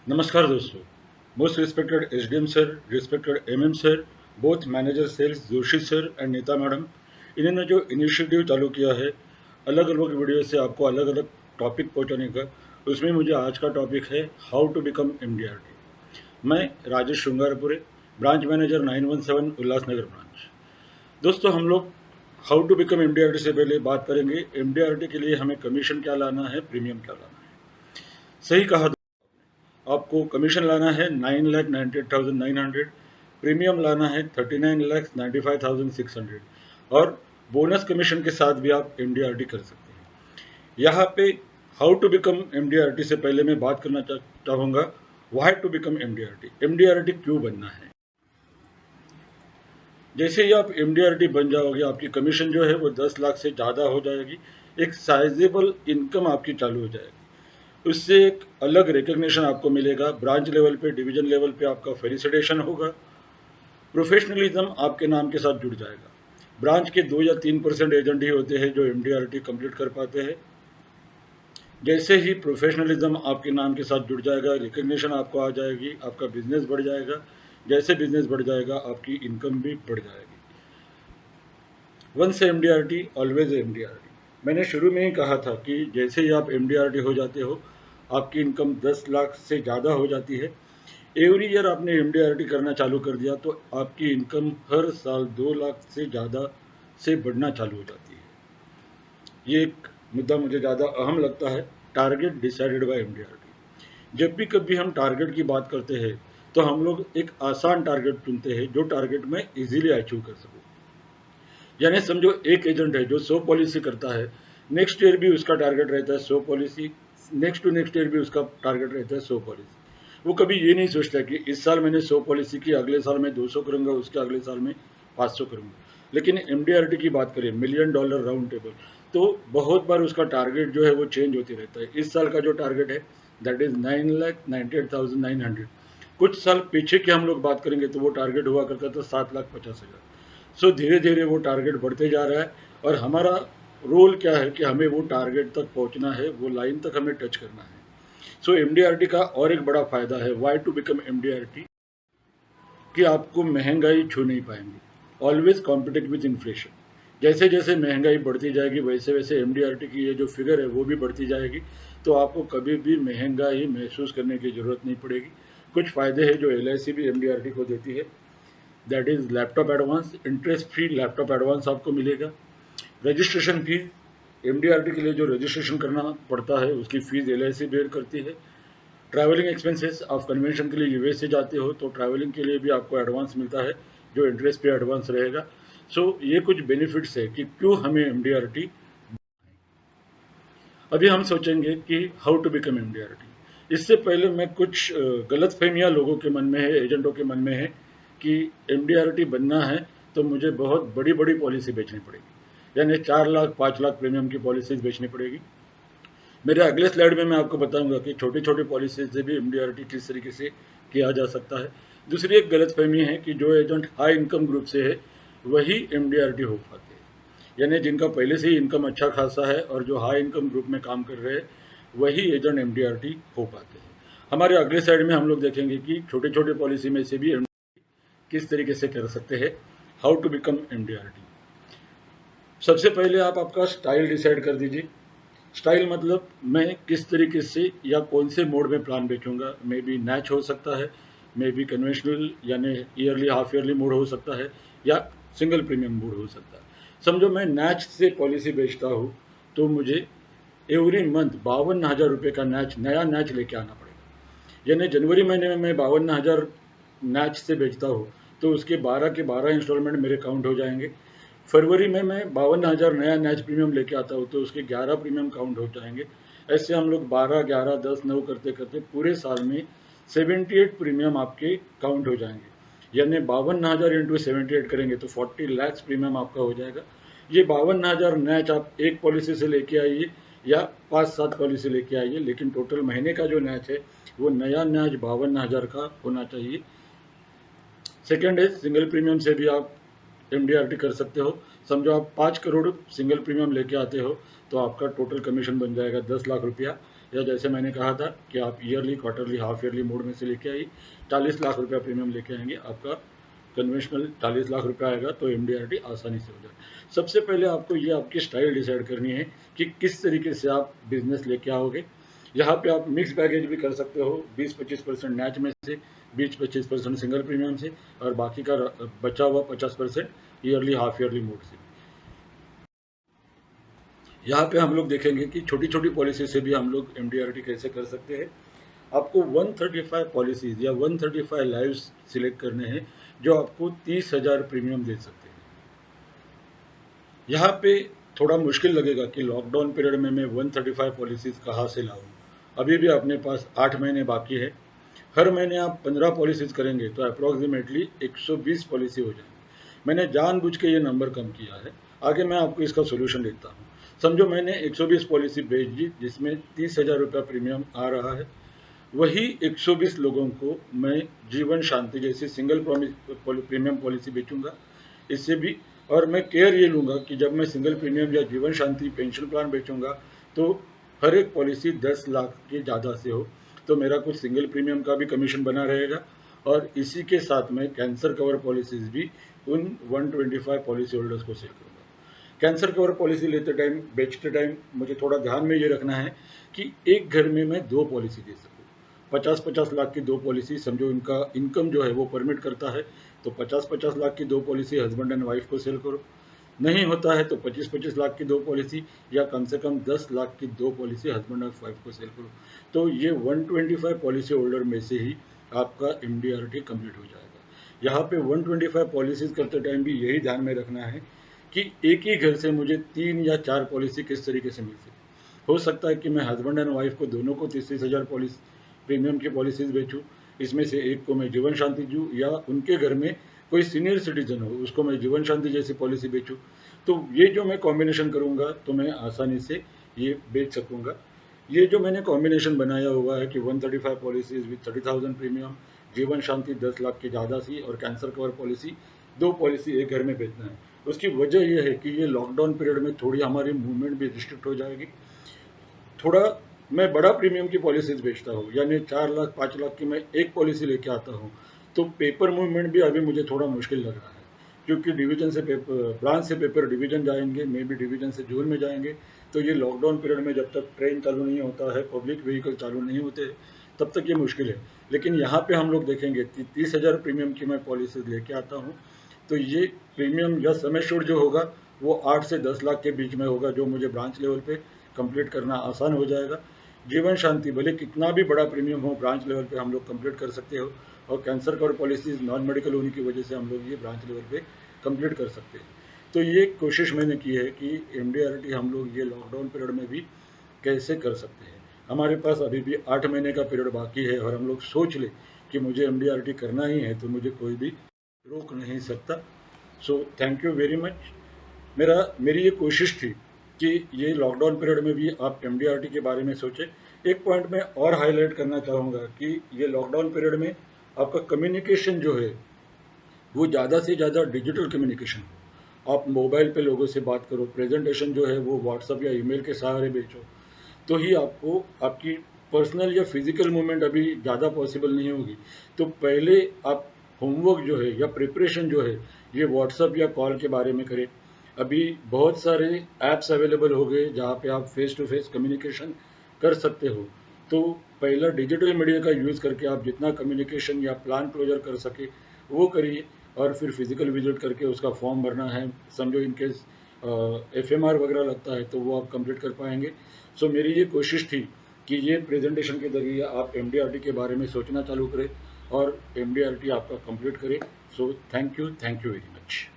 नमस्कार दोस्तों। Most respected SDM sir, respected MM sir, both manager sales Joshi sir and Neeta madam, इन्होंने जो initiative चालू किया है अलग अलग वीडियो से आपको अलग अलग टॉपिक पहुंचाने का, उसमें मुझे आज का टॉपिक है हाउ टू बिकम एमडीआरटी। मैं Rajesh Shringarpure, branch manager 917 Ulhasnagar branch. दोस्तों, हम लोग हाउ टू बिकम एमडीआरटी से पहले बात करेंगे एमडीआरटी के लिए हमें कमीशन क्या लाना है, प्रीमियम क्या लाना है। सही कहा, आपको कमीशन लाना है 9,98,900, प्रीमियम लाना है 39,95,600 और बोनस कमीशन के साथ भी आप एमडीआरटी कर सकते हैं। यहाँ पे हाउ टू बिकम एमडीआरटी से पहले मैं बात करना चाहूँगा why to become MDRT. MDRT क्यों बनना है? जैसे ही आप एमडीआरटी बन जाओगे, आपकी कमीशन जो है वो 10 लाख से ज़्यादा हो जाएगी, एक साइजेबल इनकम आपकी चालू हो जाएगी। उससे एक अलग रिकग्निशन आपको मिलेगा, ब्रांच लेवल पे, डिवीजन लेवल पे आपका फेलिसिटेशन होगा, प्रोफेशनलिज्म आपके नाम के साथ जुड़ जाएगा। ब्रांच के 2 या 3% एजेंट ही होते हैं जो एमडीआरटी कंप्लीट कर पाते हैं। जैसे ही प्रोफेशनलिज्म आपके नाम के साथ जुड़ जाएगा, रिकग्निशन आपको आ जाएगी, आपका बिजनेस बढ़ जाएगा। जैसे बिजनेस बढ़ जाएगा, आपकी इनकम भी बढ़ जाएगी। Once MDRT always MDRT. मैंने शुरू में ही कहा था कि जैसे ही आप एमडीआरटी हो जाते हो, आपकी इनकम 10 लाख से ज़्यादा हो जाती है। एवरी ईयर आपने एमडीआरटी करना चालू कर दिया तो आपकी इनकम हर साल 2 लाख से ज़्यादा से बढ़ना चालू हो जाती है। ये एक मुद्दा मुझे ज़्यादा अहम लगता है, टारगेट डिसाइडेड बाय एमडीआरटी। जब भी कभी हम टारगेट की बात करते हैं तो हम लोग एक आसान टारगेट चुनते हैं जो टारगेट मैं इजीली अचीव कर सकूँ। यानी समझो एक एजेंट है जो 100 पॉलिसी करता है, नेक्स्ट ईयर भी उसका टारगेट रहता है 100 policy, next to next year भी उसका टारगेट रहता है 100 पॉलिसी। वो कभी ये नहीं सोचता कि इस साल मैंने 100 पॉलिसी की, अगले साल मैं 200 करूंगा, उसके अगले साल में 500 करूंगा। लेकिन एमडीआरटी की बात करें, मिलियन डॉलर राउंड टेबल, तो बहुत बार उसका टारगेट जो है वो चेंज होती रहता है। इस साल का जो टारगेट है दैट इज 9,98,900। कुछ साल पीछे की हम लोग बात करेंगे तो वो टारगेट हुआ करता था 7,50,000। सो धीरे धीरे वो टारगेट बढ़ते जा रहा है और हमारा रोल क्या है कि हमें वो टारगेट तक पहुंचना है, वो लाइन तक हमें टच करना है। सो एमडीआरटी का और एक बड़ा फायदा है, वाई टू बिकम एमडीआरटी, कि आपको महंगाई छू नहीं पाएंगे। Always compete with inflation. जैसे जैसे महंगाई बढ़ती जाएगी वैसे वैसे एमडीआरटी की ये जो फिगर है वो भी बढ़ती जाएगी, तो आपको कभी भी महंगाई महसूस करने की जरूरत नहीं पड़ेगी। कुछ फायदे हैं जो एलआईसी भी एमडीआरटी को देती है, that is laptop advance, interest free laptop advance आपको मिलेगा। रजिस्ट्रेशन फीस, एमडीआरटी के लिए जो रजिस्ट्रेशन करना पड़ता है उसकी फीस एलआईसी बेयर करती है। ट्रैवलिंग एक्सपेंसेस, आप कन्वेंशन के लिए यूएस से जाते हो तो ट्रैवलिंग के लिए भी आपको एडवांस मिलता है जो इंटरेस्ट पे एडवांस रहेगा। सो ये कुछ बेनिफिट्स है कि क्यों हमें एमडीआरटी। अभी हम सोचेंगे कि हाउ टू बिकम एमडीआरटी। इससे पहले मैं कुछ गलत फहमियाँ लोगों के मन में है, एजेंटों के मन में है कि एमडीआरटी बनना है तो मुझे बहुत बड़ी बड़ी पॉलिसी बेचनी पड़ेगी, यानी 4 लाख 5 लाख प्रीमियम की पॉलिसीज बेचनी पड़ेगी। मेरे अगले स्लाइड में मैं आपको बताऊंगा कि छोटी छोटी पॉलिसी से भी एमडीआरटी किस तरीके से किया जा सकता है। दूसरी एक गलतफहमी है कि जो एजेंट हाई इनकम ग्रुप से है वही एमडीआरटी हो पाते हैं, यानी जिनका पहले से ही इनकम अच्छा खासा है और जो हाई इनकम ग्रुप में काम कर रहे हैं वही एजेंट एमडीआरटी हो पाते हैं। हमारे अगले साइड में हम लोग देखेंगे कि छोटे छोटे पॉलिसी में से भी किस तरीके से कर सकते हैं, हाउ टू बिकम एमडीआरटी। सबसे पहले आप आपका स्टाइल डिसाइड कर दीजिए। स्टाइल मतलब मैं किस तरीके से या कौन से मोड में प्लान बेचूंगा। मे बी नैच हो सकता है, मे बी कन्वेंशनल यानी ईयरली हाफ ईयरली मोड हो सकता है, या सिंगल प्रीमियम मोड हो सकता है। समझो मैं नैच से पॉलिसी बेचता हूँ तो मुझे एवरी मंथ 52,000 रुपये का नया नैच लेके आना पड़ेगा। यानी जनवरी महीने में मैं 52,000 नैच से बेचता हूँ तो उसके 12 के 12 इंस्टॉलमेंट मेरे काउंट हो जाएंगे। फरवरी में मैं 52,000 नया नैच प्रीमियम लेके आता हूँ तो उसके 11 प्रीमियम काउंट हो जाएंगे। ऐसे हम लोग 12 11 10 9 करते करते पूरे साल में 78 प्रीमियम आपके काउंट हो जाएंगे। यानी 52,000 इंटू 78 करेंगे तो 40 लैक्स प्रीमियम आपका हो जाएगा। ये 52,000 नैच आप एक पॉलिसी से लेके आइए या 5-7 पॉलिसी लेके आइए, लेकिन टोटल महीने का जो नैच है वो नया नैच 52,000 का होना चाहिए। सेकेंड है सिंगल प्रीमियम से भी आप एमडीआरटी कर सकते हो। समझो आप 5 करोड़ सिंगल प्रीमियम लेके आते हो तो आपका टोटल कमीशन बन जाएगा 10 लाख रुपया, या जैसे मैंने कहा था कि आप yearly, quarterly, half yearly mode में से लेके आइए, 40 लाख रुपया प्रीमियम लेके आएंगे, आपका कन्वेंशनल 40 लाख रुपया आएगा, तो एमडीआरटी आसानी से हो जाए। सबसे पहले आपको ये आपकी स्टाइल डिसाइड करनी है कि किस तरीके से आप बिजनेस लेके आओगे। यहाँ पे आप मिक्स बैगेज भी कर सकते हो, 20-25% नैच में से, 20-25% सिंगल प्रीमियम से, और बाकी का बचा हुआ 50% ईयरली, हाफ ईयरली मोड से। यहाँ पे हम लोग देखेंगे कि छोटी छोटी पॉलिसी से भी हम लोग एमडीआरटी कैसे कर सकते हैं। आपको 135 पॉलिसीज या 135 लाइव्स सिलेक्ट करने हैं जो आपको 30,000 प्रीमियम दे सकते हैं। यहाँ पे थोड़ा मुश्किल लगेगा कि लॉकडाउन पीरियड में मैं 135 पॉलिसीज कहाँ से लाऊं। अभी भी अपने पास 8 महीने बाकी है। हर महीने आप 15 पॉलिसीज करेंगे तो अप्रॉक्सीमेटली 120 पॉलिसी हो जाएंगी। मैंने जानबूझ के ये नंबर कम किया है। आगे मैं आपको इसका सोल्यूशन देता हूँ। समझो मैंने 120 पॉलिसी बेच दी जिसमें 30,000 रुपया प्रीमियम आ रहा है। वही 120 लोगों को मैं जीवन शांति जैसी सिंगल प्रीमियम पॉलिसी बेचूंगा। इससे भी, और मैं केयर ये लूँगा कि जब मैं सिंगल प्रीमियम या जीवन शांति पेंशन प्लान बेचूंगा तो हर एक पॉलिसी 10 लाख के ज़्यादा से हो, तो मेरा कुछ सिंगल प्रीमियम का भी कमीशन बना रहेगा। और इसी के साथ मैं कैंसर कवर पॉलिसीज भी उन 125 पॉलिसी होल्डर्स को सेल करूँगा। कैंसर कवर पॉलिसी लेते टाइम, बेचते टाइम मुझे थोड़ा ध्यान में ये रखना है कि एक घर में मैं 2 पॉलिसी दे सकूँ। 50-50 लाख की 2 पॉलिसी, समझो इनका इनकम जो है वो परमिट करता है, तो 50-50 लाख की 2 पॉलिसी हस्बैंड एंड वाइफ को सेल करो। नहीं होता है तो 25-25 लाख की 2 पॉलिसी या कम से कम 10 लाख की 2 पॉलिसी हस्बैंड और वाइफ को सेल करो। तो ये 125 पॉलिसी होल्डर में से ही आपका एमडीआरटी कंप्लीट हो जाएगा। यहाँ पे 125 पॉलिसीज करते टाइम भी यही ध्यान में रखना है कि एक ही घर से मुझे 3 या 4 पॉलिसी किस तरीके से मिल सके। हो सकता है कि मैं हस्बैंड एंड वाइफ को दोनों को 30,000 पॉलिसी प्रीमियम की पॉलिसीज बेचूं, इसमें से एक को मैं जीवन शांति दूं, या उनके घर में कोई सीनियर सिटीजन हो उसको मैं जीवन शांति जैसी पॉलिसी बेचूं। तो ये जो मैं कॉम्बिनेशन करूंगा तो मैं आसानी से ये बेच सकूंगा। ये जो मैंने कॉम्बिनेशन बनाया हुआ है कि 135 पॉलिसीज विद 30,000 प्रीमियम, जीवन शांति 10 लाख की ज़्यादा सी, और कैंसर कवर पॉलिसी 2 पॉलिसी एक घर में बेचना है। उसकी वजह यह है कि ये लॉकडाउन पीरियड में थोड़ी हमारी मूवमेंट भी रिस्ट्रिक्ट हो जाएगी। थोड़ा मैं बड़ा प्रीमियम की पॉलिसीज बेचता हूँ, यानी 4 लाख 5 लाख की मैं एक पॉलिसी लेके आता हूँ, तो पेपर मूवमेंट भी अभी मुझे थोड़ा मुश्किल लग रहा है, क्योंकि डिवीजन से पेपर, ब्रांच से पेपर डिवीजन जाएंगे, मे बी डिवीजन से जोन में जाएंगे। तो ये लॉकडाउन पीरियड में जब तक ट्रेन चालू नहीं होता है, पब्लिक व्हीकल चालू नहीं होते, तब तक ये मुश्किल है। लेकिन यहाँ पे हम लोग देखेंगे कि 30,000 प्रीमियम की मैं पॉलिसीज लेके आता हूँ, तो ये प्रीमियम या समय शुल्क जो होगा वो 8 से 10 लाख के बीच में होगा, जो मुझे ब्रांच लेवल पे कंप्लीट करना आसान हो जाएगा। जीवन शांति भले कितना भी बड़ा प्रीमियम हो, ब्रांच लेवल पे हम लोग कंप्लीट कर सकते हो, और cancer cover policies non medical होने की वजह से हम लोग ये ब्रांच लेवल पे कंप्लीट कर सकते हैं। तो ये कोशिश मैंने की है कि एमडीआरटी हम लोग ये लॉकडाउन पीरियड में भी कैसे कर सकते हैं। हमारे पास अभी भी 8 महीने का पीरियड बाकी है, और हम लोग सोच ले कि मुझे एमडीआरटी करना ही है तो मुझे कोई भी रोक नहीं सकता। So thank you very much. मेरी ये कोशिश थी कि ये लॉकडाउन पीरियड में भी आप एमडीआरटी के बारे में सोचें। एक पॉइंट मैं और हाईलाइट करना चाहूँगा कि ये लॉकडाउन पीरियड में आपका कम्युनिकेशन जो है वो ज़्यादा से ज़्यादा डिजिटल कम्युनिकेशन हो। आप मोबाइल पे लोगों से बात करो, प्रेजेंटेशन जो है वो व्हाट्सअप या ईमेल के सहारे भेजो, तो ही आपको आपकी पर्सनल या फिजिकल मूवमेंट अभी ज़्यादा पॉसिबल नहीं होगी। तो पहले आप होमवर्क जो है या प्रिपरेशन जो है ये व्हाट्सअप या कॉल के बारे में करें। अभी बहुत सारे ऐप्स अवेलेबल हो गए जहाँ पे आप फेस टू फेस कम्युनिकेशन कर सकते हो। तो पहला डिजिटल मीडिया का यूज़ करके आप जितना कम्युनिकेशन या प्लान क्लोजर कर सके वो करिए, और फिर फिजिकल विजिट करके उसका फॉर्म भरना है। समझो इनकेस एफएमआर वगैरह लगता है तो वो आप कंप्लीट कर पाएंगे। सो मेरी ये कोशिश थी कि ये प्रेजेंटेशन के जरिए आप एमडीआरटी के बारे में सोचना चालू करें और एमडीआरटी आपका कंप्लीट करें। So thank you very much.